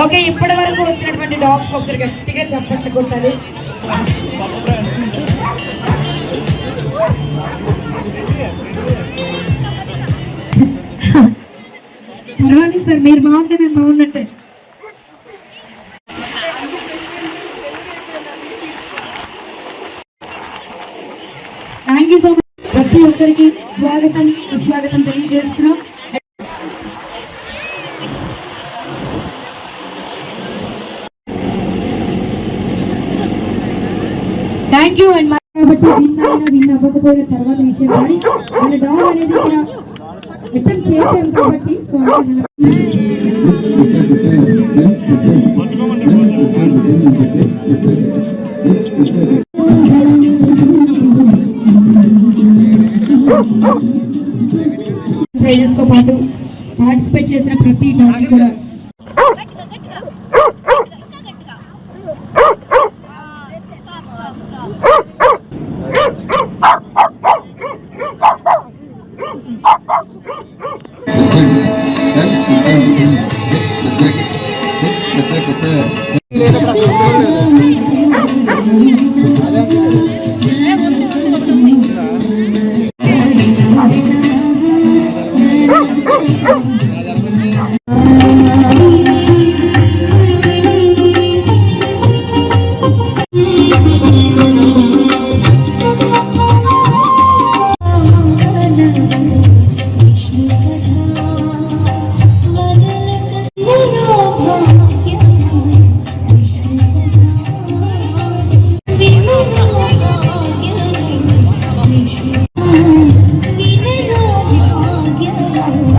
Okay, ఇప్పటి వరకు వచ్చినటువంటి డాగ్స్ ఒకసారి గట్టిగా చప్పట్లు కొట్టాలి. పర్వాలేదు సార్, మీరు బాగుంటే మేము బాగున్నట్టే. Thank you so much. ప్రతి ఒక్కరికి స్వాగతం సుస్వాగతం తెలియజేస్తున్నాం. థ్యాంక్ యూ అండ్ కాబట్టి విన్ అవ్వకపోయిన తర్వాత విషయం కానీ మన డాగ్ అనేది కూడా అటెంప్ట్ చేసాం కాబట్టి సో ప్రైజెస్ తో పాటు పార్టిసిపేట్ చేసిన ప్రతి డాగ్ కూడా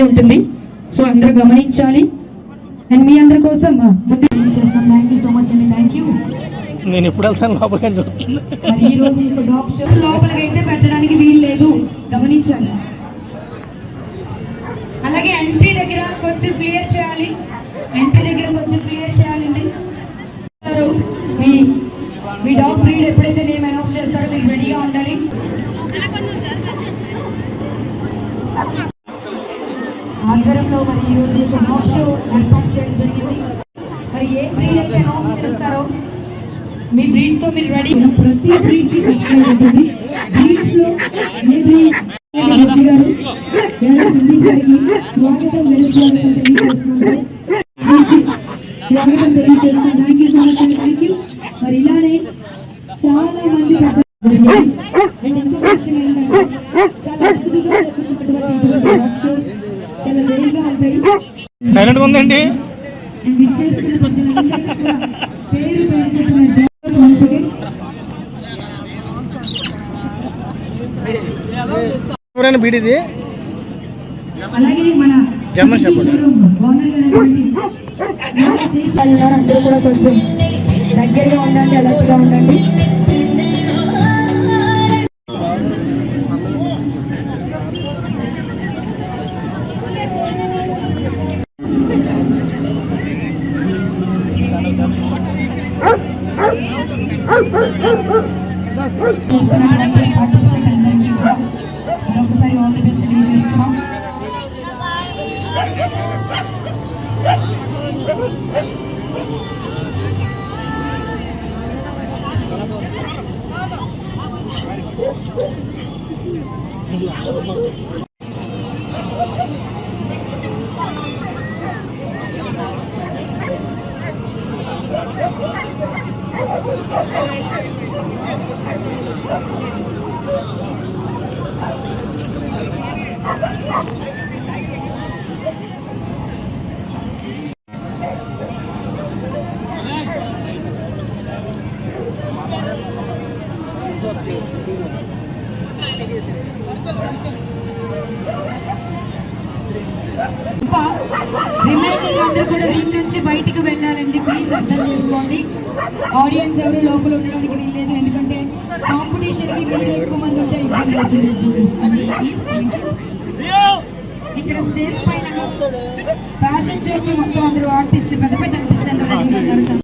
ఉంటుంది. సో అందరూ గమనించాలి అండ్ మీ అందరి కోసం ముందు చేస్తాం. థ్యాంక్ యూ సో మచ్ అండి. Thank you. నేను ఎప్పుడు వెళ్తాను లోపలికి. ఈ రోజు డాగ్ షో లోపలికి అయితే పెట్టడానికి వీలు లేదు, గమనించాలి. అలాగే ఎంట్రీ దగ్గర కొంచెం క్లియర్ చేయాలి. చేయాలండి. మీ డాగ్ బ్రీడ్ ఎప్పుడైతే నేమ్ అనౌన్స్ చేస్తారో మీకు రెడీగా ఉండాలి. ఆధ్వర్యంలో మరి ఈ రోజు డాగ్ షో ఏర్పాటు చేయడం జరిగింది. మరి ఏ బ్రీడ్ అయితే అనౌన్స్ చేస్తారో మీ బ్రీడ్ తో మీరు రెడీ. ప్రతి బ్రీడ్ కి ఉంటుంది. బ్రీడ్స్ లో ఏ బ్రీడ్ స్వాగతం తెలియజేస్తున్నాం. Thank you so much. Thank you. మరి ఇలానే చాలా మంది ఇంకో విషయం ఏంటంటే చాలా అద్భుతంగా చాలా వేరుగా ఉంటాయి. సైలెంట్ ఉందండి. పేరు బీడిది అలాగే మన జర్మన్ షెపర్డ్ అందరూ కూడా కొంచెం దగ్గరగా ఉండండి, అలర్ట్గా ఉండండి. మరొకసారి ఆల్ ది బెస్ట్ తెలియజేస్తున్నాం. రిమైనింగ్ అందరూ కూడా రింగ్ నుంచి బయటికి వెళ్ళాలండి. ప్లీజ్ అర్థం చేసుకోండి. ఆడియన్స్ ఎవరు లోపల ఉండడానికి వీల్లేదు, ఎందుకంటే కాంపిటీషన్ కి మీరు ఎక్కువ మంది ఉంటే ఇబ్బంది అవుతుంది. అర్థం చేసుకోండి ప్లీజ్. ఇక్కడ స్టేజ్ పైన ఫ్యాషన్ షోకి మొత్తం అందరూ ఆర్టిస్టులు పెద్ద పెద్ద ఆర్టిస్టులు అందరూ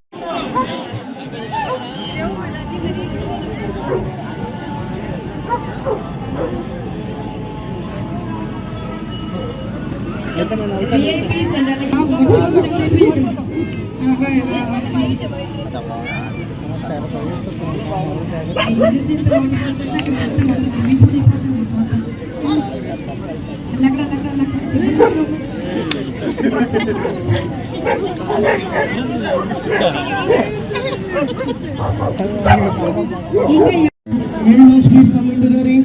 Please come into the ring.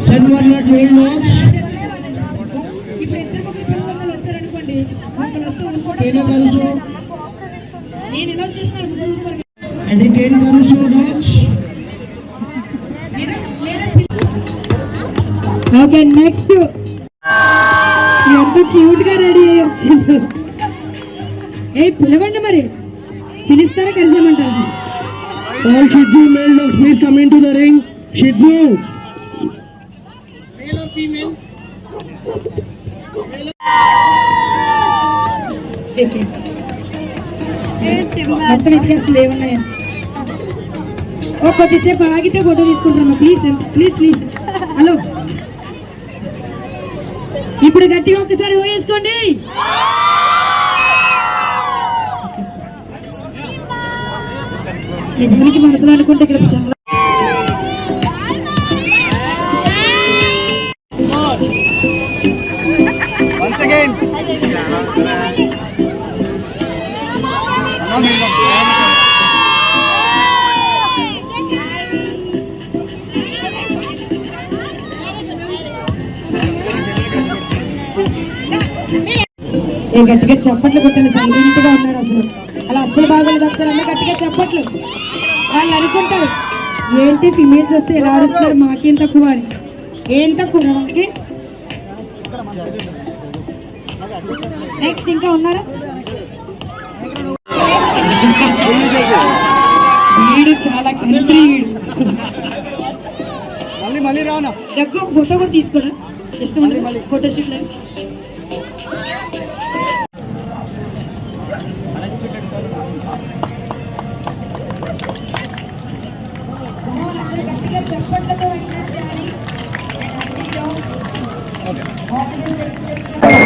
Send one not male dogs. ఇప్పుడు ఇద్దరు ముగ్గురు పిల్లలు వచ్చారనుకోండి, నేను ఎలా చేస్తాను And again Garuso dogs. Okay next ఎంత క్యూట్ గా రెడీ అయ్యి వచ్చింది. పిలవండి, మరి పిలుస్తారా కలిసేమంటారు? All Shih Tzu male dogs, please come into the ring. Shih Tzu. Male or female? మొత్తం ఎక్కేస్తుంది, ఏమున్నాయా? కొద్దిసేపు ఆగితే ఫోటో తీసుకుంటారమ్మా, ప్లీజ్ ప్లీజ్ ప్లీజ్. హలో, ఇప్పుడు గట్టిగా ఒక్కసారి వేసుకోండి. నిజానికి మనసులో అనుకుంటే ఇక్కడ చాలా Once again. గట్టిగా చప్పట్లు కొట్టండి, సైలెంట్ గా ఉన్నాడు అసలు. అలా అస్సలు బాగోలేదు, అసలు అన్న గట్టిగా చప్పట్లు. వాళ్ళు అనుకుంటారు ఏంటి ఫిమేల్స్ వస్తే ఎలా అరుస్తారు, మాకేం తక్కువ అని. ఏం తక్కువ మనకి? నెక్స్ట్ ఇంకా ఉన్నారా? వీడు చాలా కంట్రీ వీడు. మళ్ళీ రానా జగ్గు ఫోటో కూడా తీసుకోరా, ఇష్టం ఫోటో షూట్ లో.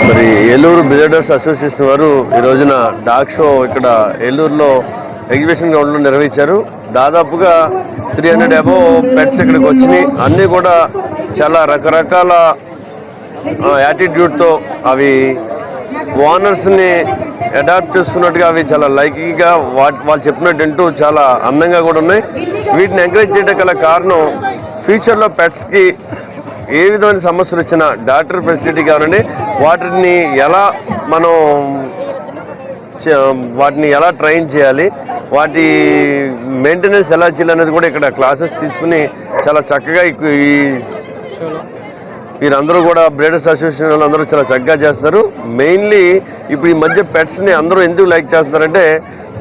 మరి ఏలూరు బిల్డర్స్ అసోసియేషన్ వారు ఈ రోజున డాగ్ షో ఇక్కడ ఏలూరులో ఎగ్జిబిషన్ గ్రౌండ్లో నిర్వహించారు. దాదాపుగా 300 అబోవ్ పెట్స్ ఇక్కడికి వచ్చినాయి. అన్నీ కూడా చాలా రకరకాల యాటిట్యూడ్తో అవి ఓనర్స్ని అడాప్ట్ చేసుకున్నట్టుగా అవి చాలా లైకింగ్గా వాళ్ళు చెప్పినట్టు వింటూ చాలా అందంగా కూడా ఉన్నాయి. వీటిని ఎంకరేజ్ చేయడం గల కారణం ఫ్యూచర్లో పెట్స్కి ఏ విధమైన సమస్యలు వచ్చినా డాక్టర్ ఫెసిలిటీ కావాలండి, వాటిని ఎలా ట్రైన్ చేయాలి, వాటి మెయింటెనెన్స్ ఎలా చేయాలి అనేది కూడా ఇక్కడ క్లాసెస్ తీసుకుని చాలా చక్కగా వీరందరూ కూడా బ్రీడర్స్ అసోసియేషన్ వాళ్ళు అందరూ చాలా చక్కగా చేస్తున్నారు. మెయిన్లీ ఇప్పుడు ఈ మధ్య పెట్స్ని అందరూ ఎందుకు లైక్ చేస్తున్నారంటే,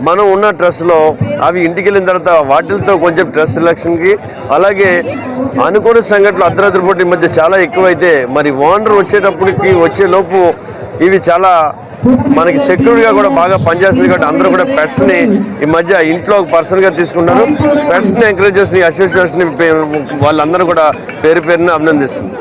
మనం ఉన్న స్ట్రెస్లో అవి ఇంటికి వెళ్ళిన తర్వాత వాటితో కొంచెం స్ట్రెస్ రిలక్షన్కి, అలాగే అనుకోని సంఘటనలు అర్ధరాత్రి పూట ఈ మధ్య చాలా ఎక్కువైతే మరి ఓనర్ వచ్చేటప్పటికి వచ్చే లోపు ఇవి చాలా మనకి సెక్యూర్గా కూడా బాగా పనిచేస్తుంది. కాబట్టి అందరూ కూడా పెట్స్ని ఈ మధ్య ఇంట్లో ఒక పర్సన్గా తీసుకున్నారు. పెట్స్ని ఎంకరేజ్ చేసిన అసోసియేషన్ వాళ్ళందరూ కూడా పేరు పేరుని అభినందిస్తుంది.